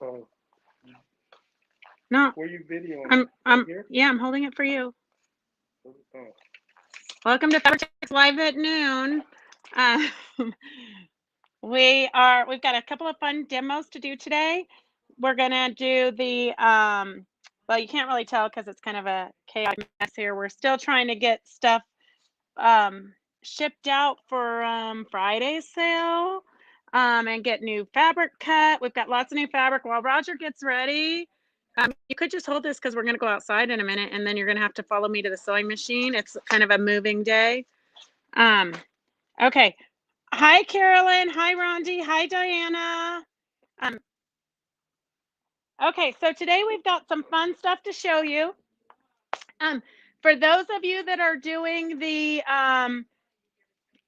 Oh, No, where you videoing it? Right I'm, here? yeah, I'm holding it for you. Oh, Welcome to Fabric Live at noon. Uh, we've got a couple of fun demos to do today. We're gonna do the, well, you can't really tell because it's kind of a chaotic mess here. We're still trying to get stuff um, shipped out for Friday's sale and get new fabric cut. We've got lots of new fabric while Roger gets ready. You could just hold this because we're going to go outside in a minute and then you're going to have to follow me to the sewing machine. It's kind of a moving day. Um, okay. Hi, Carolyn. Hi, Rondi. Hi, Diana. Um, okay, so today we've got some fun stuff to show you. For those of you that are doing the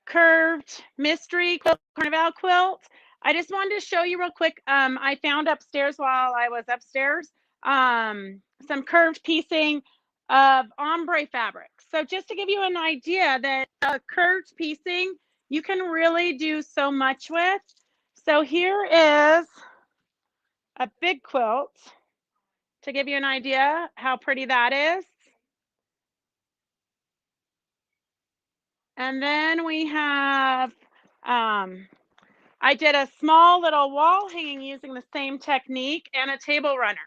curved mystery quilt, Carnival quilt, I just wanted to show you real quick. I found upstairs while I was upstairs some curved piecing of ombre fabric. So just to give you an idea that curved piecing you can really do so much with. So here is a big quilt to give you an idea how pretty that is. And then we have I did a small little wall hanging using the same technique and a table runner.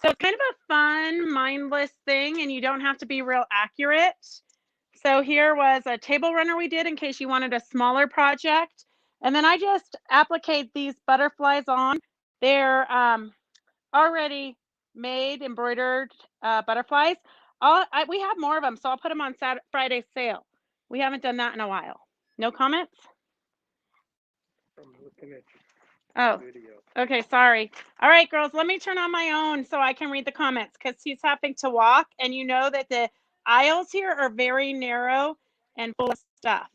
So it's kind of a fun, mindless thing, and you don't have to be real accurate. So here was a table runner we did in case you wanted a smaller project. And then I just appliqued these butterflies on. They're already made, embroidered butterflies. We have more of them, so I'll put them on Friday's sale. We haven't done that in a while. No comments? I'm looking at Oh, your video. okay, sorry. All right, girls, let me turn on my own so I can read the comments because he's having to walk, and you know that the aisles here are very narrow and full of stuff.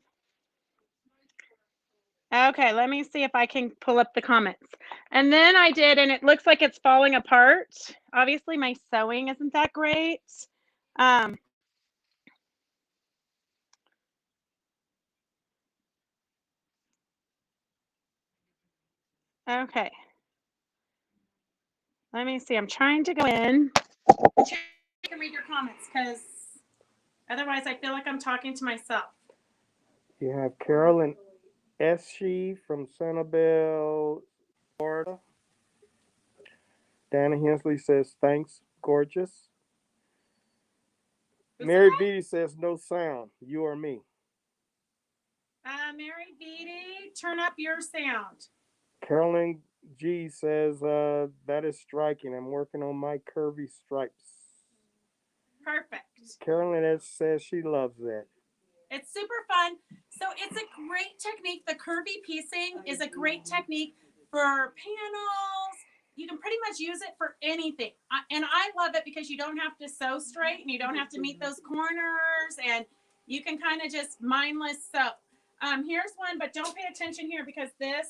Okay, let me see if I can pull up the comments. And then I did, and it looks like it's falling apart. Obviously, my sewing isn't that great. Okay. Let me see. I'm trying to go in. I can read your comments because otherwise I feel like I'm talking to myself. You have Carolyn Eshe from Sanibel, Florida. Dana Hensley says, thanks, gorgeous. Mary Beatty says, no sound, you or me. Mary Beatty, turn up your sound. Carolyn G says, that is striking. I'm working on my curvy stripes. Perfect. Carolyn S says she loves that. It's super fun. So it's a great technique. The curvy piecing is a great technique for panels. You can pretty much use it for anything. And I love it because you don't have to sew straight and you don't have to meet those corners and you can kind of just mindless sew. Here's one, but don't pay attention here because this,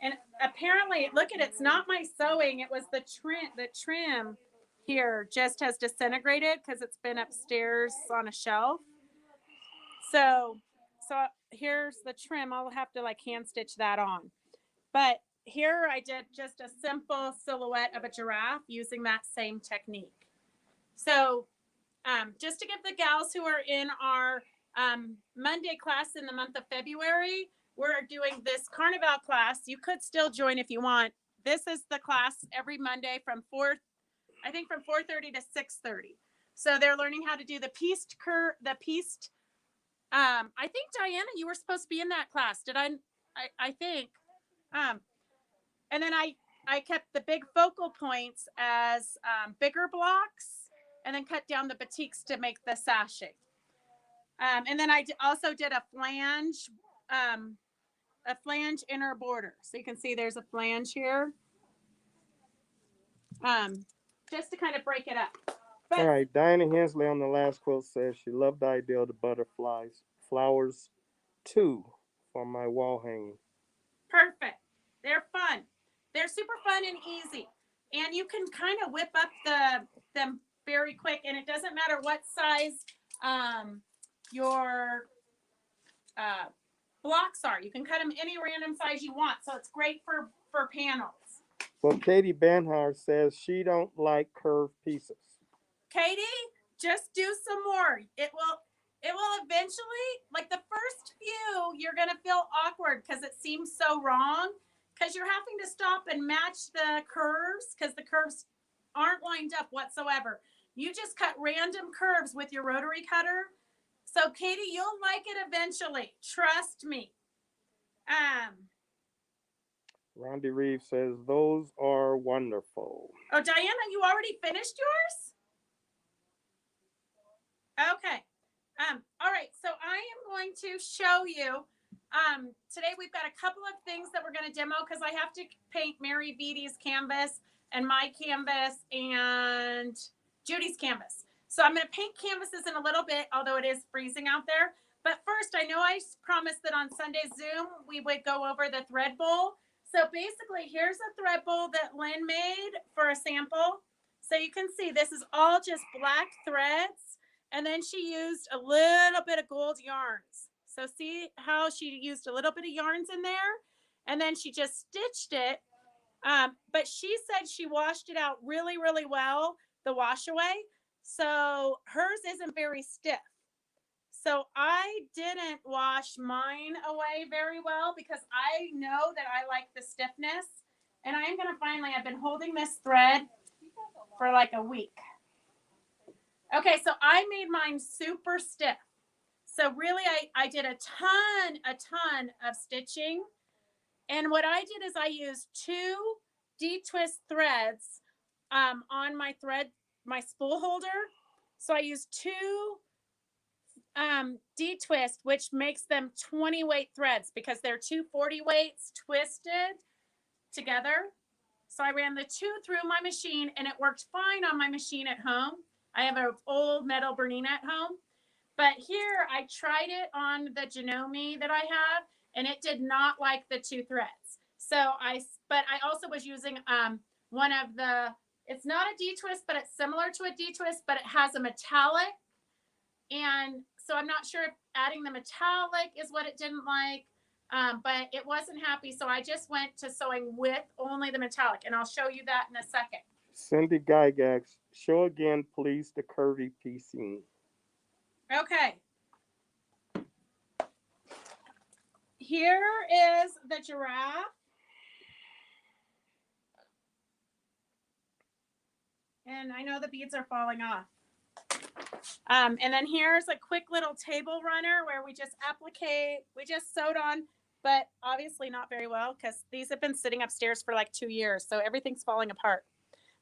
and apparently, look at it, it's not my sewing. It was the trim here just has disintegrated because it's been upstairs on a shelf. So here's the trim. I'll have to like hand stitch that on. But here I did just a simple silhouette of a giraffe using that same technique. So just to give the gals who are in our Monday class in the month of February, we're doing this Carnival class. You could still join if you want. This is the class every Monday from 4:30 to 6:30. So they're learning how to do the pieced I think Diana, you were supposed to be in that class. Did I think. And then I kept the big focal points as bigger blocks and then cut down the batiks to make the sachet. And then I also did a flange inner border. So you can see there's a flange here. Just to kind of break it up. But, all right, Diana Hensley on the last quilt says she loved the idea of the butterflies, flowers too, for my wall hanging. Perfect. They're fun. They're super fun and easy. And you can kind of whip up them very quick. And it doesn't matter what size your blocks are. You can cut them any random size you want. So it's great for panels. Well, Katie Banhauer says she don't like curved pieces. Katie, just do some more. It will eventually, like the first few, you're gonna feel awkward because it seems so wrong. Because you're having to stop and match the curves because the curves aren't lined up whatsoever. You just cut random curves with your rotary cutter. So Katie, you'll like it eventually. Trust me. Um, Rondi Reeves says those are wonderful. oh Diana, you already finished yours? Okay. All right. So I am going to show you. Today we've got a couple of things that we're going to demo because I have to paint Mary Beatty's canvas and my canvas and Judy's canvas. So I'm going to paint canvases in a little bit, although it is freezing out there. But first, I know I promised that on Sunday's Zoom we would go over the thread bowl. So basically, here's a thread bowl that Lynn made for a sample. So you can see this is all just black threads. And then she used a little bit of gold yarns. So see how she used a little bit of yarns in there? And then she just stitched it. But she said she washed it out really, really well, the wash away. So hers isn't very stiff. So I didn't wash mine away very well because I know that I like the stiffness. And I'm going to finally, I've been holding this thread for like a week. Okay, so I made mine super stiff. So really, I did a ton of stitching. And what I did is I used 2 D-twist threads on my spool holder. So I used 2 D-twist, which makes them 20 weight threads because they're 2 40 weights twisted together. So I ran the 2 through my machine and it worked fine on my machine at home. I have an old metal Bernina at home. But here I tried it on the Janome that I have, and it did not like the 2 threads. But I also was using one of the, it's not a D-twist, but it's similar to a D-twist, but it has a metallic. And so I'm not sure if adding the metallic is what it didn't like, but it wasn't happy. So I just went to sewing with only the metallic, and I'll show you that in a second. Cindy Gygax, show again, please, the curvy piecing. Okay. Here is the giraffe. And I know the beads are falling off. And then here's a quick little table runner where we just sewed on, but obviously not very well because these have been sitting upstairs for like 2 years. So everything's falling apart.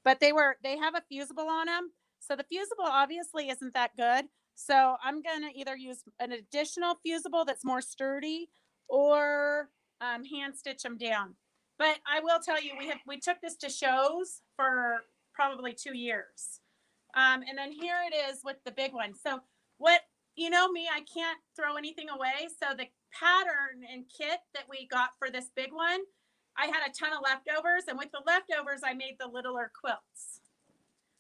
But they have a fusible on them. So the fusible obviously isn't that good. So I'm going to either use an additional fusible that's more sturdy or hand stitch them down. But I will tell you, we took this to shows for probably 2 years. And then here it is with the big one. So you know me, I can't throw anything away. So the pattern and kit that we got for this big one, I had a ton of leftovers, and with the leftovers, I made the littler quilts.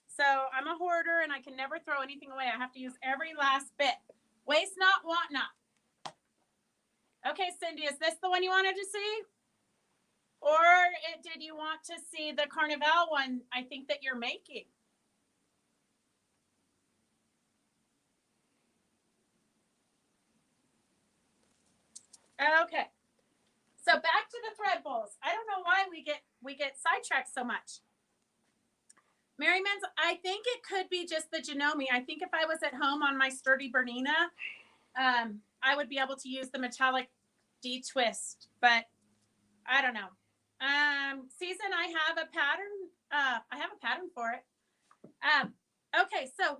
So I'm a hoarder, and I can never throw anything away. I have to use every last bit. Waste not, want not. Okay, Cindy, is this the one you wanted to see? Or did you want to see the Carnival one I think that you're making? Okay. So back to the thread bowls. I don't know why we get sidetracked so much. Mary Men's, I think it could be just the Janome. I think if I was at home on my sturdy Bernina, I would be able to use the metallic D-twist, but I don't know. Season, I have a pattern for it. Okay, so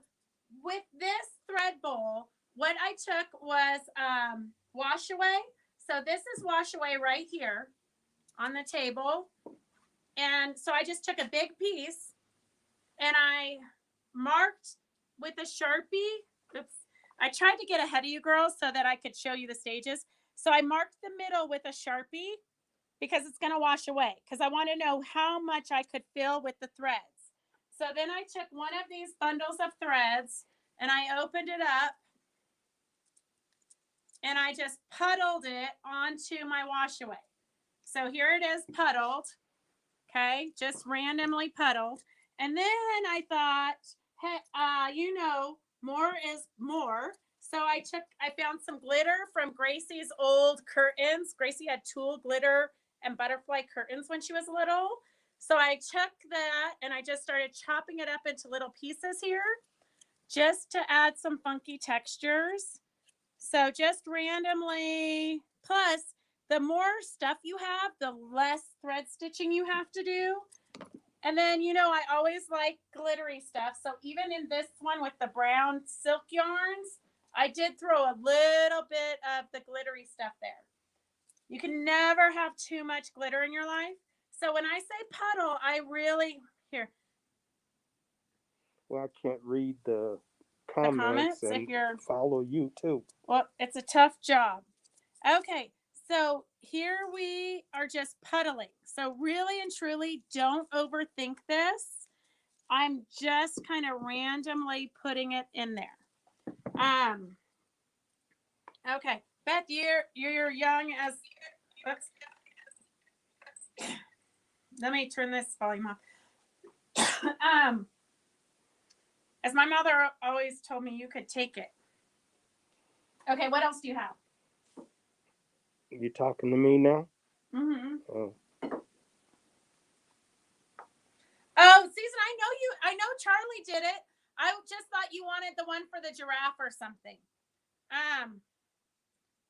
with this thread bowl, what I took was wash away. So this is wash away right here on the table. And so I just took a big piece and I marked with a Sharpie. Oops. I tried to get ahead of you girls so that I could show you the stages. So I marked the middle with a Sharpie because it's going to wash away because I want to know how much I could fill with the threads. So then I took one of these bundles of threads and I opened it up and I just puddled it onto my wash away. So here it is puddled. Okay, just randomly puddled. And then I thought, hey, more is more. So I found some glitter from Gracie's old curtains. Gracie had tulle glitter and butterfly curtains when she was little. So I took that and I just started chopping it up into little pieces here just to add some funky textures. So just randomly, plus the more stuff you have, the less thread stitching you have to do. And then, I always like glittery stuff. So even in this one with the brown silk yarns, I did throw a little bit of the glittery stuff there. You can never have too much glitter in your life. So when I say puddle, I really, here, Well, I can't read the the comments comments, if and you're, follow you too. well, it's a tough job. Okay, so here we are just puddling. So really and truly, don't overthink this. I'm just kind of randomly putting it in there. Okay, Beth, you're young as. Oops. Let me turn this volume off. As my mother always told me, you could take it. Okay, what else do you have? You talking to me now? Mm-hmm. Oh. Oh, Susan, I know Charlie did it. I just thought you wanted the one for the giraffe or something.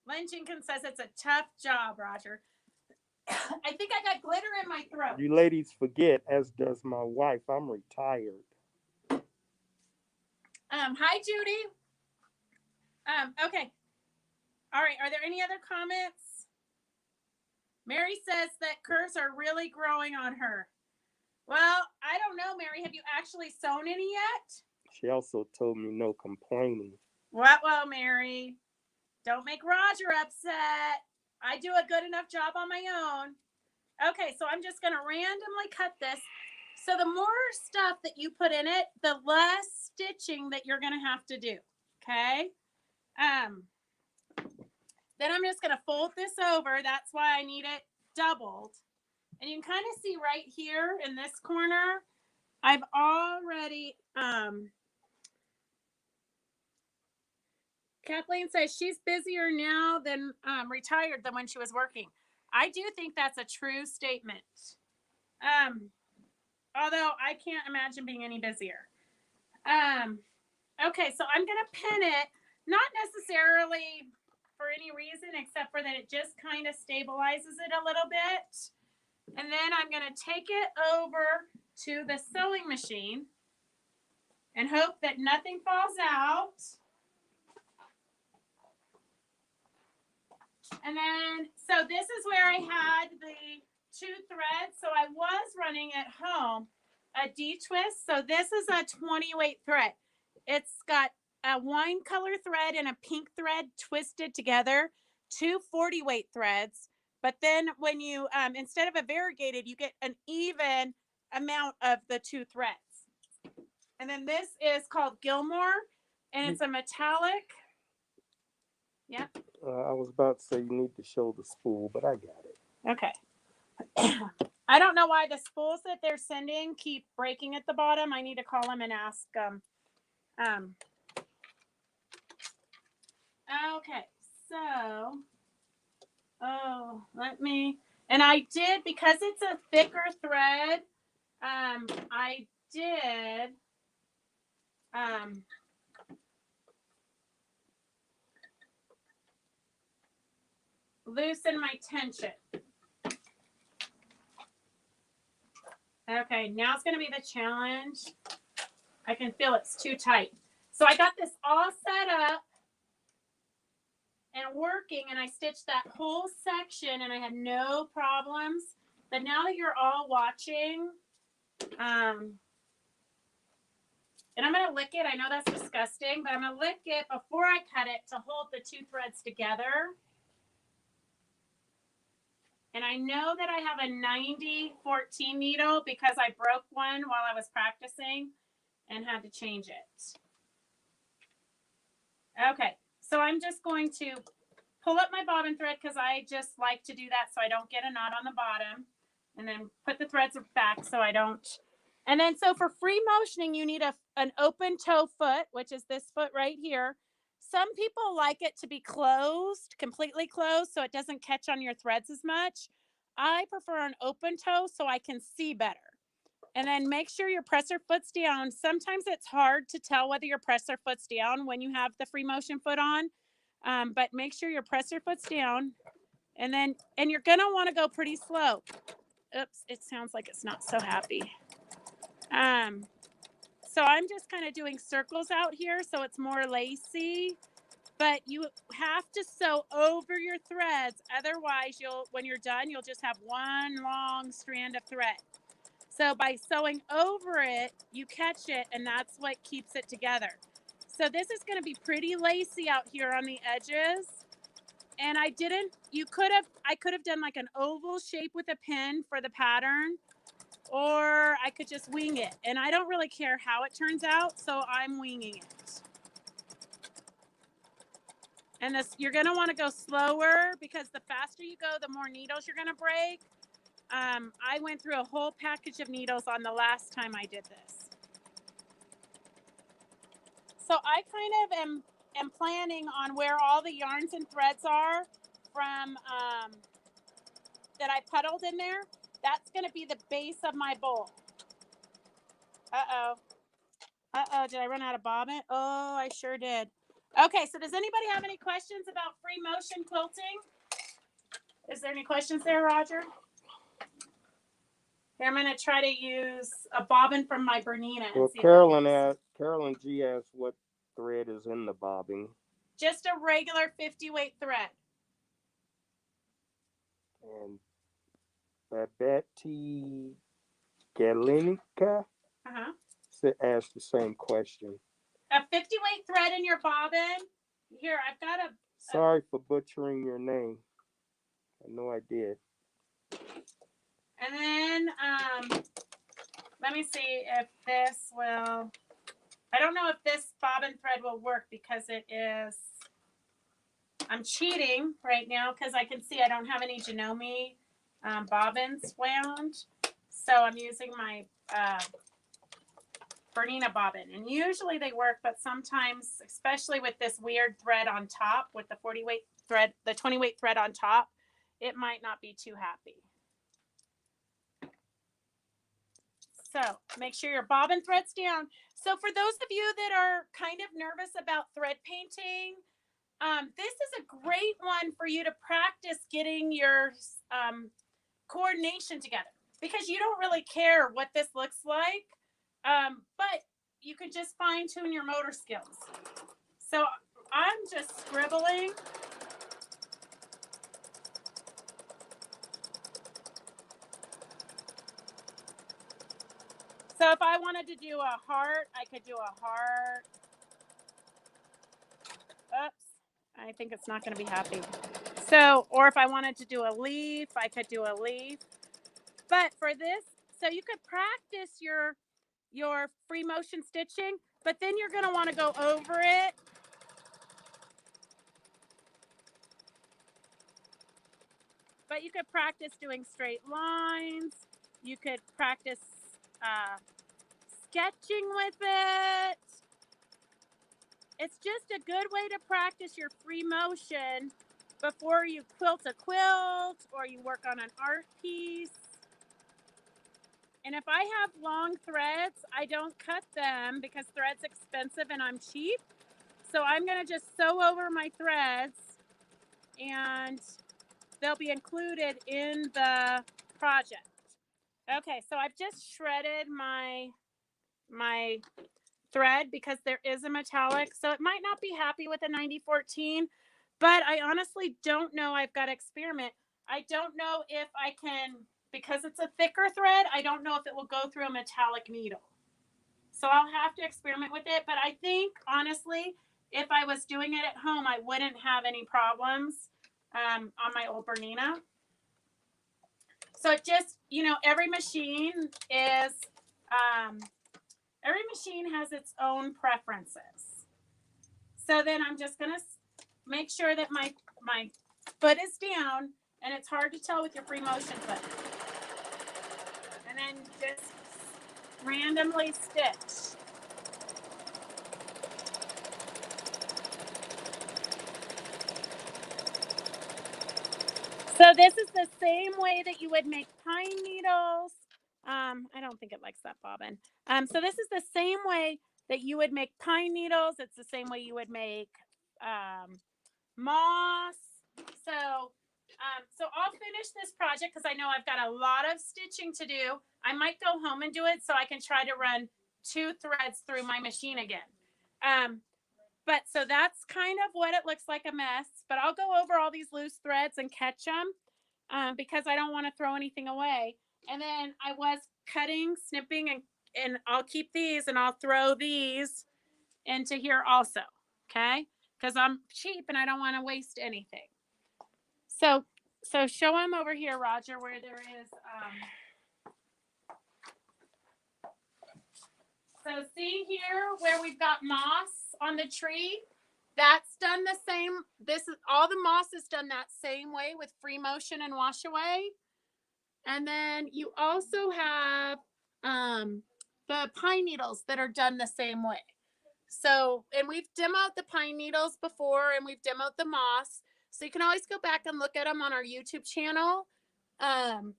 Len Jenkins says it's a tough job, Roger. I think I got glitter in my throat. You ladies forget, as does my wife, I'm retired. Hi, Judy. Okay. All right. Are there any other comments? Mary says that curves are really growing on her. Well, I don't know, Mary. Have you actually sewn any yet? She also told me no complaining. Well, Mary. Don't make Roger upset. I do a good enough job on my own. Okay, so I'm just going to randomly cut this. So the more stuff that you put in it, the less stitching that you're going to have to do. Okay? Then I'm just going to fold this over. That's why I need it doubled. And you can kind of see right here in this corner, I've already, Kathleen says she's busier now than retired than when she was working. I do think that's a true statement. Although I can't imagine being any busier. Okay, so I'm going to pin it, not necessarily for any reason except for that it just kind of stabilizes it a little bit. And then I'm going to take it over to the sewing machine and hope that nothing falls out. And then, so this is where I had the 2 threads. So I was running at home a D-twist. So this is a 20 weight thread. It's got a wine color thread and a pink thread twisted together, 2 40 weight threads. But then when you, instead of a variegated, you get an even amount of the 2 threads. And then this is called Gilmore, and it's a metallic. Yeah. I was about to say you need to show the spool, but I got it. Okay. I don't know why the spools that they're sending keep breaking at the bottom. I need to call them and ask them. Okay, so, let me, and I did, because it's a thicker thread, I did, loosen my tension. Okay, now it's going to be the challenge. I can feel it's too tight. So I got this all set up and working, and I stitched that whole section and I had no problems. But now that you're all watching, and I'm going to lick it. I know that's disgusting, but I'm going to lick it before I cut it to hold the 2 threads together. And I know that I have a 90-14 needle because I broke one while I was practicing and had to change it. Okay, so I'm just going to pull up my bobbin thread because I just like to do that so I don't get a knot on the bottom. And then put the threads back so I don't. And then so for free motioning, you need an open toe foot, which is this foot right here. Some people like it to be closed, completely closed, so it doesn't catch on your threads as much. I prefer an open toe so I can see better. And then make sure your presser foot's down. Sometimes it's hard to tell whether your presser foot's down when you have the free motion foot on, but make sure your presser foot's down. And you're going to want to go pretty slow. Oops, it sounds like it's not so happy. So I'm just kind of doing circles out here so it's more lacy, but you have to sew over your threads. Otherwise, when you're done, you'll just have one long strand of thread. So by sewing over it, you catch it, and that's what keeps it together. So this is going to be pretty lacy out here on the edges. And I could have done like an oval shape with a pin for the pattern, or I could just wing it. And I don't really care how it turns out, so I'm winging it. And you're going to want to go slower because the faster you go, the more needles you're going to break. I went through a whole package of needles on the last time I did this. So I kind of am planning on where all the yarns and threads are from that I puddled in there. That's going to be the base of my bowl. Uh-oh, did I run out of bobbin? Oh, I sure did. Okay, so does anybody have any questions about free motion quilting? Is there any questions there, Roger? Here, I'm going to try to use a bobbin from my Bernina. Well, Carolyn G asked what thread is in the bobbin. Just a regular 50-weight thread. And Babette Galenica asked the same question. A 50-weight thread in your bobbin. Here, I've got a... Sorry for butchering your name. I know I did. And then, let me see if this will... I don't know if this bobbin thread will work because it is... I'm cheating right now because I can see I don't have any Janome bobbins wound. So I'm using my Bernina bobbin. And usually they work, but sometimes, especially with this weird thread on top, with the 40-weight thread, the 20-weight thread on top, it might not be too happy. So make sure your bobbin thread's down. So for those of you that are kind of nervous about thread painting, this is a great one for you to practice getting your coordination together, because you don't really care what this looks like, but you can just fine tune your motor skills. So I'm just scribbling. So if I wanted to do a heart, I could do a heart. Oops, I think it's not going to be happy. So, or if I wanted to do a leaf, I could do a leaf. But for this, so you could practice your free motion stitching, but then you're going to want to go over it. But you could practice doing straight lines. You could practice sketching with it. It's just a good way to practice your free motion before you quilt a quilt or you work on an art piece. And if I have long threads, I don't cut them because thread's expensive and I'm cheap. So I'm going to just sew over my threads and they'll be included in the project. Okay, so I've just shredded my thread because there is a metallic, so it might not be happy with a 9014, but I honestly don't know. I've got to experiment. I don't know if I can, because it's a thicker thread, I don't know if it will go through a metallic needle. So I'll have to experiment with it, but I think honestly, if I was doing it at home, I wouldn't have any problems on my old Bernina. So it just, every machine is every machine has its own preferences. So then I'm just going to make sure that my foot is down, and it's hard to tell with your free motion foot. and then just randomly stitch. So this is the same way that you would make pine needles. I don't think it likes that bobbin. So this is the same way that you would make pine needles. It's the same way you would make moss. So I'll finish this project because I know I've got a lot of stitching to do. I might go home and do it so I can try to run 2 threads through my machine again. But so that's kind of what it looks like a mess. But I'll go over all these loose threads and catch them because I don't want to throw anything away. And then I was cutting, snipping, and I'll keep these and I'll throw these into here also. Okay, because I'm cheap and I don't want to waste anything. So show them over here, Roger, where there is. So see here where we've got moss on the tree. That's done the same. This is all the moss is done that same way with free motion and wash away. And then you also have the pine needles that are done the same way. So, and we've demoed the pine needles before and we've demoed the moss. So you can always go back and look at them on our YouTube channel. I'm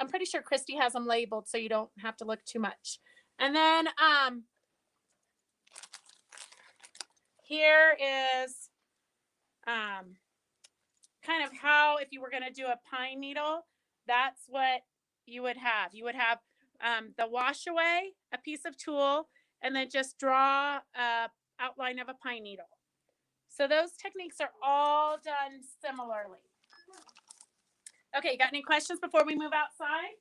pretty sure Christy has them labeled so you don't have to look too much. And then here is kind of how, if you were going to do a pine needle, that's what you would have. You would have the wash away, a piece of tulle, and then just draw a outline of a pine needle. So those techniques are all done similarly. Okay, you got any questions before we move outside?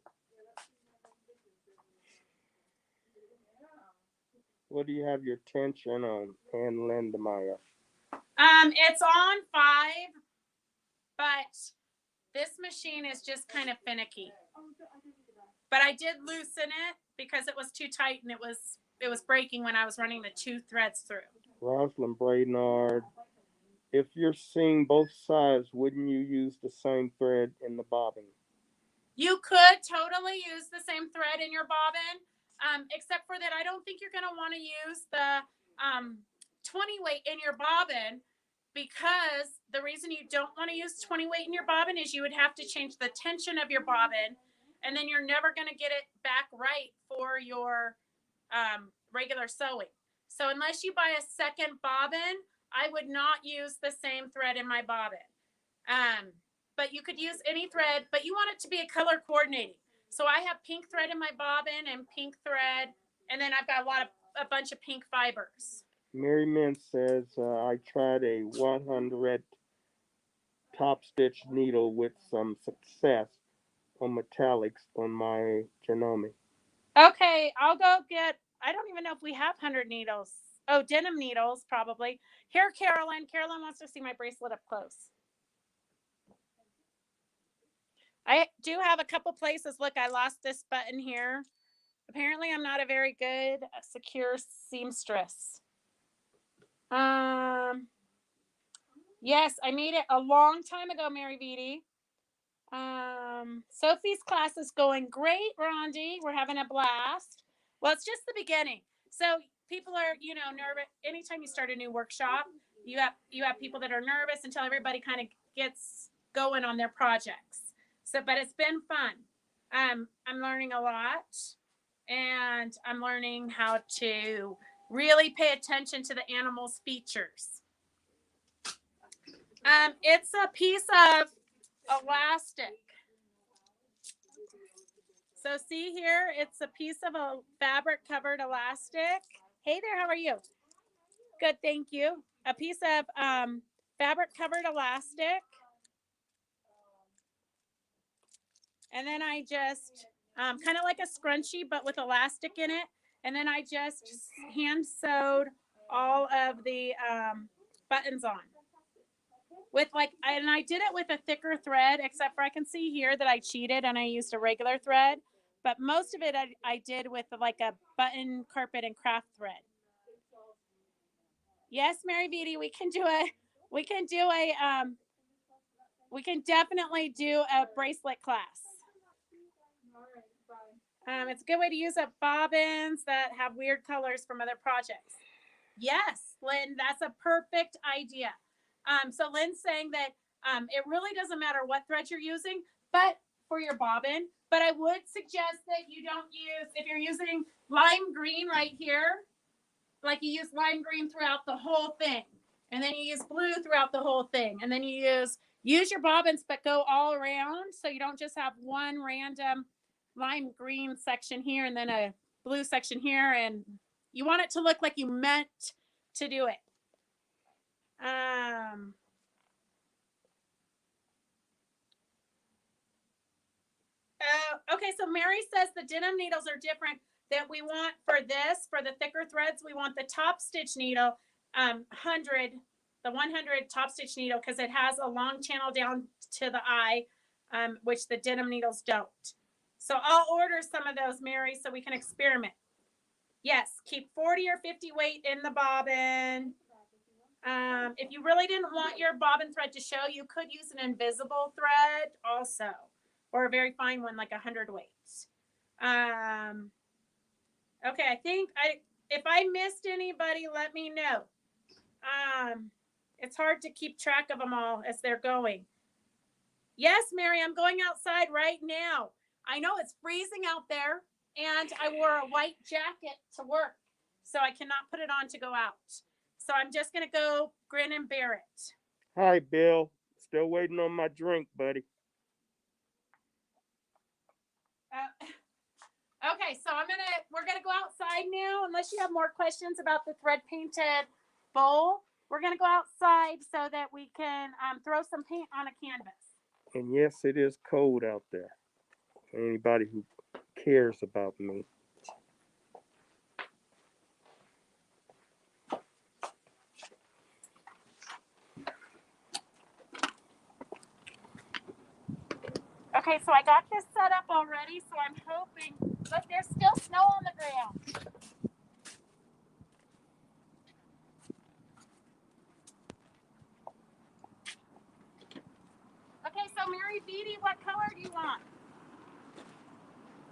What do you have your tension on, Ann Lindemeyer? It's on 5, but this machine is just kind of finicky. But I did loosen it because it was too tight and it was breaking when I was running the 2 threads through. Rosalind Brainard, if you're seeing both sides, wouldn't you use the same thread in the bobbin? You could totally use the same thread in your bobbin, except for that I don't think you're going to want to use the 20 weight in your bobbin, because the reason you don't want to use 20 weight in your bobbin is you would have to change the tension of your bobbin, and then you're never going to get it back right for your regular sewing. So unless you buy a second bobbin, I would not use the same thread in my bobbin. But you could use any thread, but you want it to be a color coordinating. So I have pink thread in my bobbin and pink thread, and then I've got a bunch of pink fibers. Mary Mint says, I tried a 100 top stitch needle with some success on metallics on my Janome. Okay, I'll go get, I don't even know if we have 100 needles. Oh, denim needles, probably. Here, Carolyn. Carolyn wants to see my bracelet up close. I do have a couple places. Look, I lost this button here. Apparently, I'm not a very good secure seamstress. Yes, I made it a long time ago, Mary Vitti. Sophie's class is going great, Rondi. We're having a blast. Well, it's just the beginning. So people are, nervous. Anytime you start a new workshop, you have people that are nervous until everybody kind of gets going on their projects. So, but it's been fun. I'm learning a lot, and I'm learning how to really pay attention to the animal's features. It's a piece of elastic. So see here, it's a piece of a fabric covered elastic. Hey there, how are you? Good, thank you. A piece of fabric covered elastic. And then I just, kind of like a scrunchie, but with elastic in it. And then I just hand sewed all of the buttons on. And I did it with a thicker thread, except for I can see here that I cheated and I used a regular thread. But most of it I did with like a button, carpet, and craft thread. Yes, Mary Vitti, we can definitely do a bracelet class. It's a good way to use up bobbins that have weird colors from other projects. Yes, Lynn, that's a perfect idea. So Lynn's saying that it really doesn't matter what thread you're using, but for your bobbin. But I would suggest that you don't use, if you're using lime green right here, like you use lime green throughout the whole thing. And then you use blue throughout the whole thing. And then you use your bobbins, but go all around. So you don't just have one random lime green section here and then a blue section here. And you want it to look like you meant to do it. Okay, so Mary says the denim needles are different. That we want for this, for the thicker threads, we want the top stitch needle, 100, the 100 top stitch needle, because it has a long channel down to the eye, which the denim needles don't. So I'll order some of those, Mary, so we can experiment. Yes, keep 40 or 50 weight in the bobbin. If you really didn't want your bobbin thread to show, you could use an invisible thread also, or a very fine one like 100 weights. Okay, I think if I missed anybody, let me know. It's hard to keep track of them all as they're going. Yes, Mary, I'm going outside right now. I know it's freezing out there, and I wore a white jacket to work, so I cannot put it on to go out. So I'm just going to go grin and bear it. Hi, Bill. Still waiting on my drink, buddy. Okay, so we're gonna go outside now. Unless you have more questions about the thread painted bowl, we're gonna go outside so that we can throw some paint on a canvas. And yes, it is cold out there. For anybody who cares about me. Okay, so I got this set up already, so I'm hoping, but there's still snow on the ground. Okay, so Mary Beatty, what color do you want?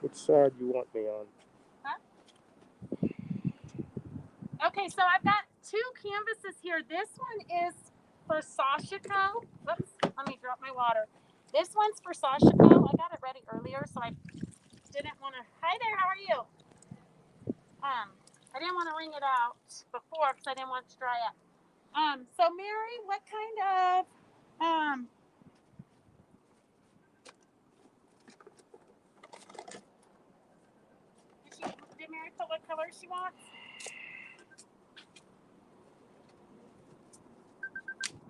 Which side do you want me on? Huh? Okay, so I've got two canvases here. This one is for Sashiko. Oops, let me drop my water. This one's for Sashiko. I got it ready earlier, so I didn't want to. Hi there, how are you? I didn't want to wring it out before because I didn't want it to dry up. So Mary, what kind of did Mary put what color she wants?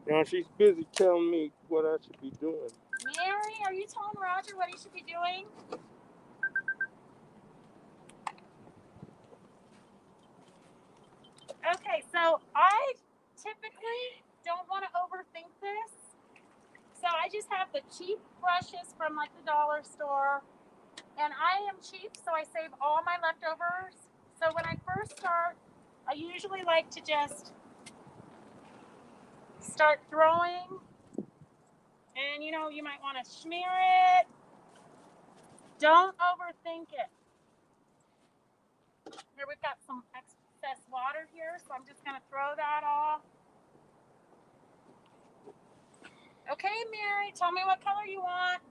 Now she's busy telling me what I should be doing. Mary, are you telling Roger what he should be doing? Okay, so I typically don't want to overthink this. So I just have the cheap brushes from like the dollar store. And I am cheap, so I save all my leftovers. So when I first start, I usually like to just start throwing. And you know, you might want to smear it. Don't overthink it. Here we've got some excess water here, so I'm just going to throw that off. Okay, Mary, tell me what color you want.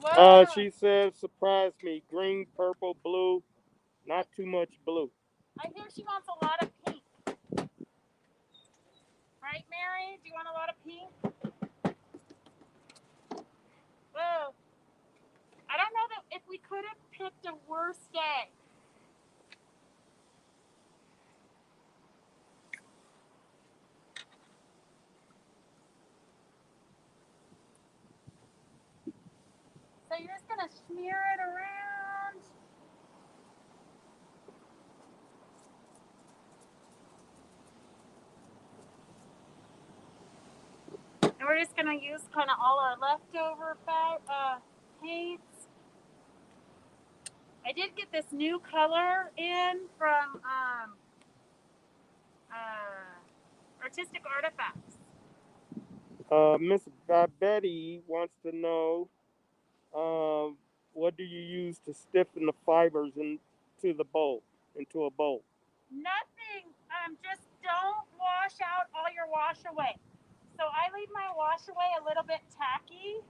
Whoa. She said, surprise me. Green, purple, blue. Not too much blue. I hear she wants a lot of pink. Right, Mary? Do you want a lot of pink? Whoa. I don't know that if we could have picked a worse day. So you're just going to smear it around. And we're just going to use kind of all our leftover paints. I did get this new color in from Artistic Artifacts. Miss Betty wants to know, um, what do you use to stiffen the fibers into the bowl, into a bowl? Nothing. Just don't wash out all your wash away. So I leave my wash away a little bit tacky.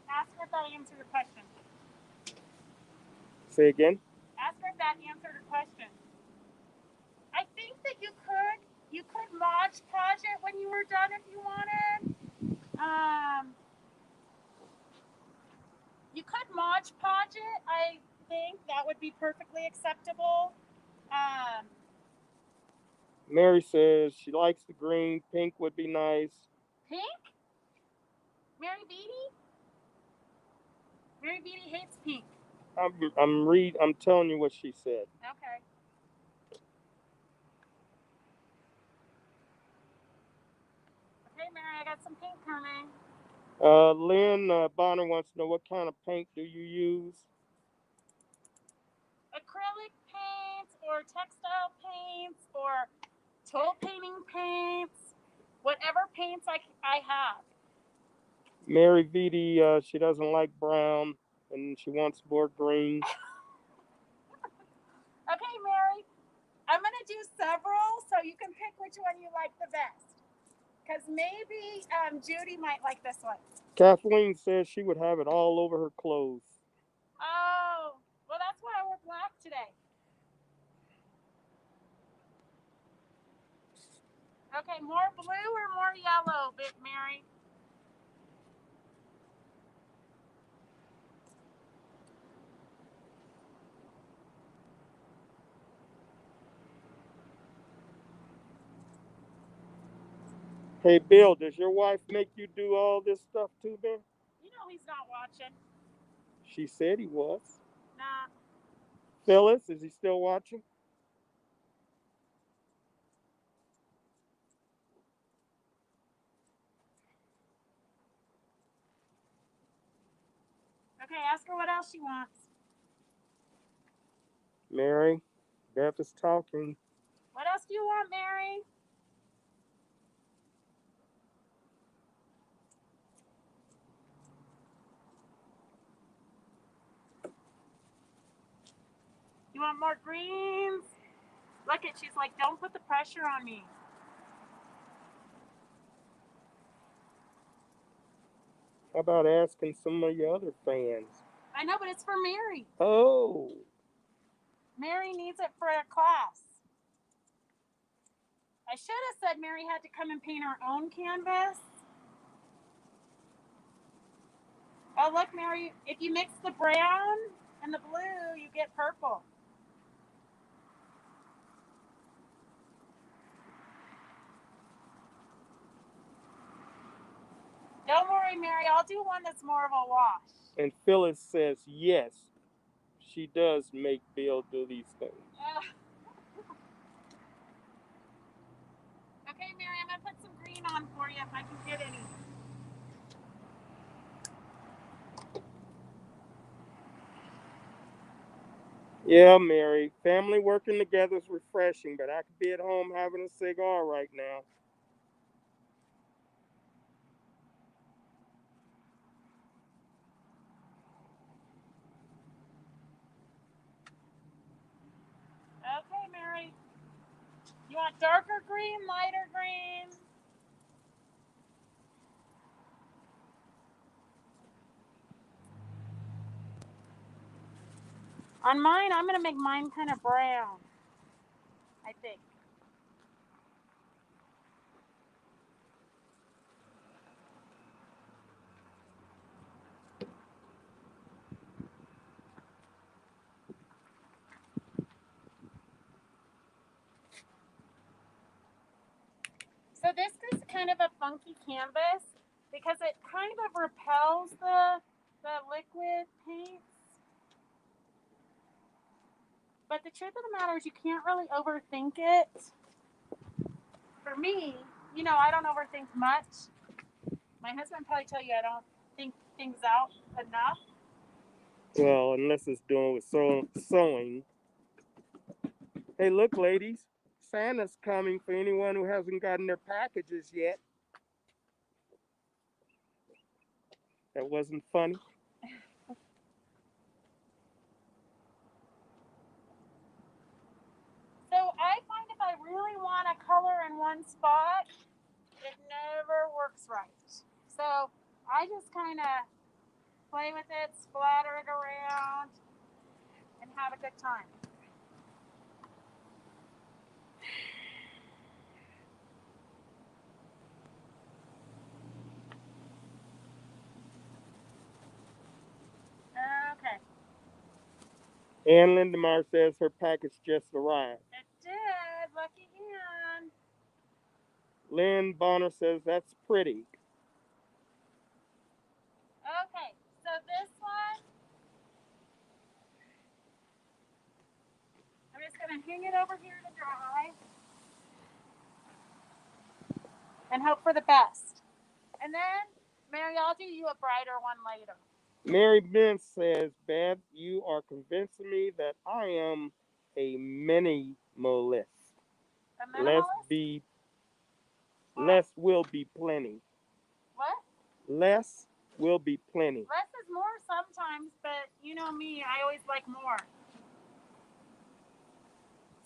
Ask her if that answered your question. Say again. Ask her if that answered her question. I think that you could Mod Podge it when you were done if you wanted. You could Mod Podge it. I think that would be perfectly acceptable. Mary says she likes the green. Pink would be nice. Pink? Mary Beatty? Mary Beatty hates pink. I'm telling you what she said. Okay. Okay, Mary, I got some pink coming. Lynn Bonner wants to know, what kind of paint do you use? Acrylic paints or textile paints or tool painting paints, whatever paints I have. Mary Vitti, she doesn't like brown and she wants more green. Okay, Mary, I'm going to do several so you can pick which one you like the best. Because maybe Judy might like this one. Kathleen says she would have it all over her clothes. Oh, well, that's why I wore black today. Okay, more blue or more yellow, Big Mary? Hey, Bill, does your wife make you do all this stuff too, Ben? You know he's not watching. She said he was. Nah. Phyllis, is he still watching? Okay, ask her what else she wants. Mary, Beth is talking. What else do you want, Mary? You want more greens? Look at, she's like, don't put the pressure on me. How about asking some of your other fans? I know, but it's for Mary. Oh. Mary needs it for a class. I should have said Mary had to come and paint her own canvas. Oh, look, Mary, if you mix the brown and the blue, you get purple. Don't worry, Mary, I'll do one that's more of a wash. And Phyllis says yes, she does make Bill do these things. Okay, Mary, I'm going to put some green on for you if I can get any. Yeah, Mary, family working together is refreshing, but I could be at home having a cigar right now. Okay, Mary. You want darker green, lighter green? On mine, I'm going to make mine kind of brown, I think. So this is kind of a funky canvas because it kind of repels the liquid paints. But the truth of the matter is you can't really overthink it. For me, you know, I don't overthink much. My husband probably tell you I don't think things out enough. Well, unless it's doing with sewing. Hey, look, ladies. Santa's coming for anyone who hasn't gotten their packages yet. That wasn't funny. So I find if I really want a color in one spot, it never works right. So I just kind of play with it, splatter it around, and have a good time. Okay. Ann Lindemeyer says her package just arrived. It did. Lucky Ann. Lynn Bonner says that's pretty. Okay. So this one, I'm just going to hang it over here to dry and hope for the best. And then, Mary, I'll do you a brighter one later. Mary Bent says, Beth, you are convincing me that I am a minimalist. A minimalist? Less will be plenty. What? Less will be plenty. Less is more sometimes, but you know me, I always like more.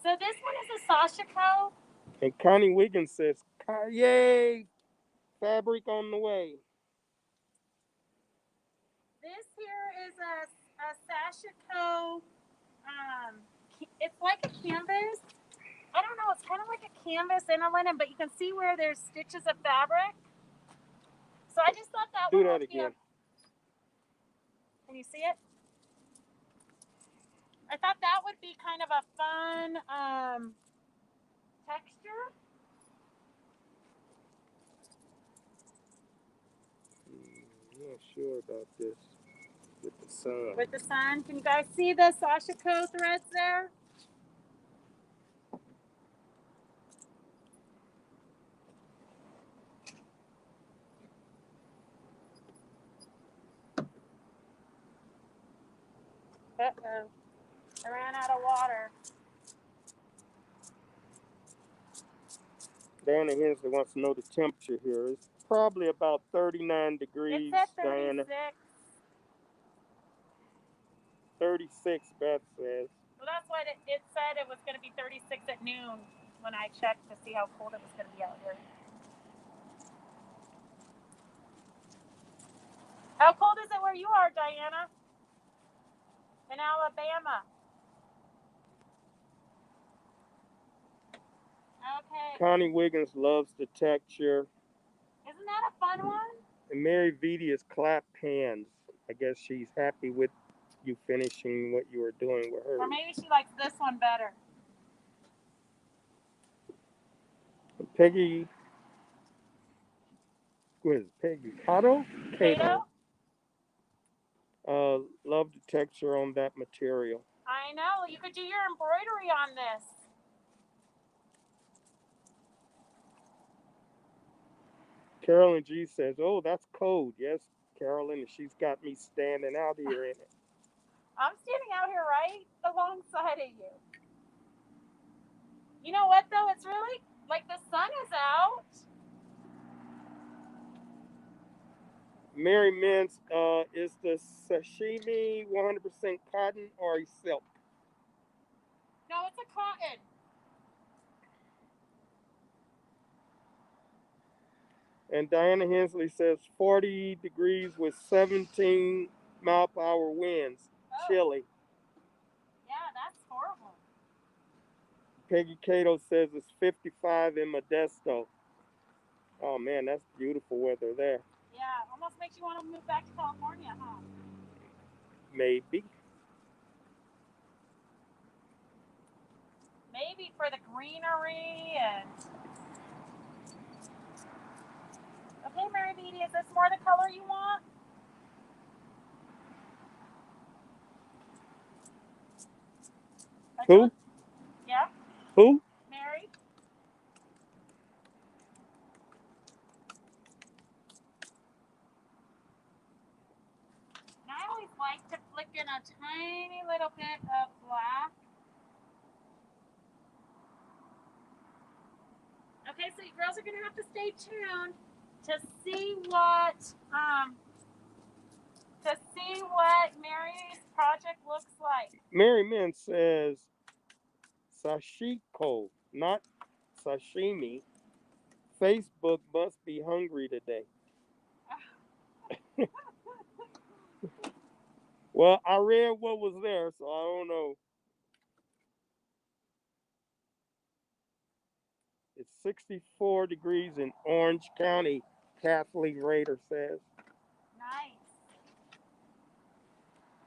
So this one is a Sasha Co. And Connie Wiggins says, yay, fabric on the way. This here is a Sasha Co. It's like a canvas. I don't know, it's kind of like a canvas and a linen, but you can see where there's stitches of fabric. So I just thought that Do one that would again. Can you see it? I thought that would be kind of a fun texture. I'm not sure about this with the sun. With the sun, can you guys see the Sasha Co threads there? Uh-oh. I ran out of water. Diana Hensley wants to know the temperature here. It's probably about 39 degrees, It's at 36. Diana. 36, Beth says. Well, that's what it said. It was going to be 36 at noon when I checked to see how cold it was going to be out here. How cold is it where you are, Diana? In Alabama. Okay. Connie Wiggins loves the texture. Isn't that a fun one? And Mary Vitti is clap hands. I guess she's happy with you finishing what you were doing with her. Or maybe she likes this one better. Peggy, what is it, Peggy Cato? Cato? Love the texture on that material. I know. You could do your embroidery on this. Carolyn G says, oh, that's cold. Yes, Carolyn, she's got me standing out here in it. I'm standing out here right alongside of you. You know what, though? It's really like the sun is out. Mary Mintz, is the sashimi 100% cotton or a silk? No, it's a cotton. And Diana Hensley says 40 degrees with 17 mile-per-hour winds. Oh. Chilly. Yeah, that's horrible. Peggy Cato says it's 55 in Modesto. Oh man, that's beautiful weather there. Yeah, almost makes you want to move back to California, huh? Maybe. Maybe for the greenery and... Okay, Mary Beatty, is this more the color you want? Who? Yeah? Who? Mary? And I always like to flick in a bit of black. Okay, so you girls are gonna have to stay tuned to see what Mary's project looks like. Mary Min says sashiko, not sashimi. Facebook must be hungry today. Well, I read what was there, so I don't know. It's 64 degrees in Orange County, Kathleen Rader says. Nice.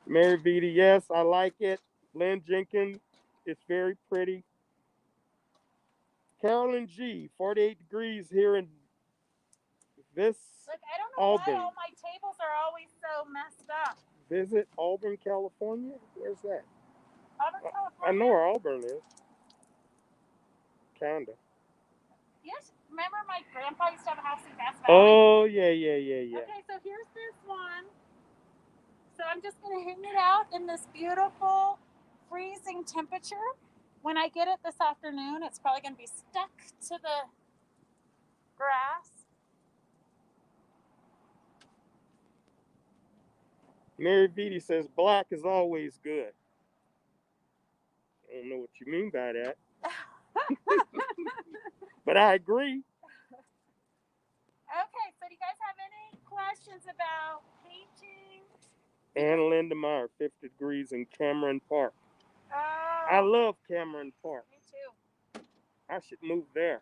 Mary Vita, yes, I like it. Lynn Jenkins, it's very pretty. Carolyn G, 48 degrees here in this Look, I don't know Auburn. why all my tables are always so messed up. Visit Auburn, California? Where's that? Auburn, California. I know where Auburn is. Kinda. Yes, remember my grandpa used to have a house in Grass Valley? Oh, yeah. Okay, so here's this one. So I'm just going to hang it out in this beautiful freezing temperature. When I get it this afternoon, it's probably going to be stuck to the grass. Mary Beatty says black is always good. I don't know what you mean by that. But I agree. Okay, so do you guys have any questions about painting? Ann Linda Meyer, 50 degrees in Cameron Park. I love Cameron Park. Me too. I should move there.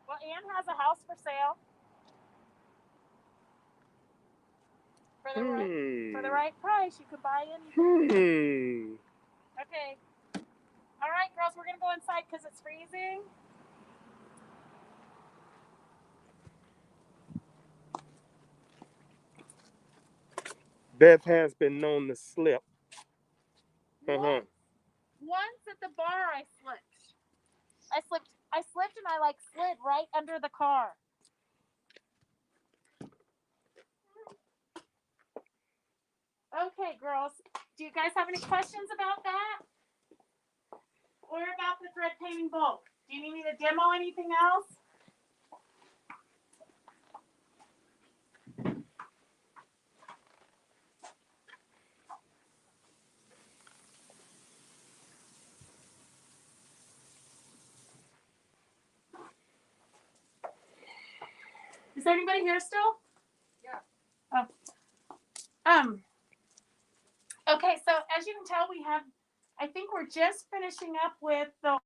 Well, Ann has a house for sale. For the right price, you could buy anything. Okay. All right, girls, we're going to go inside because it's freezing. Beth has been known to slip. Once at the bar, I slipped. I slipped and I slid right under the car. Okay, girls, do you guys have any questions about that? Or about the thread painting book? Do you need me to demo anything else? Is there anybody here still? Yeah. Oh. Okay, so as you can tell, I think we're just finishing up with the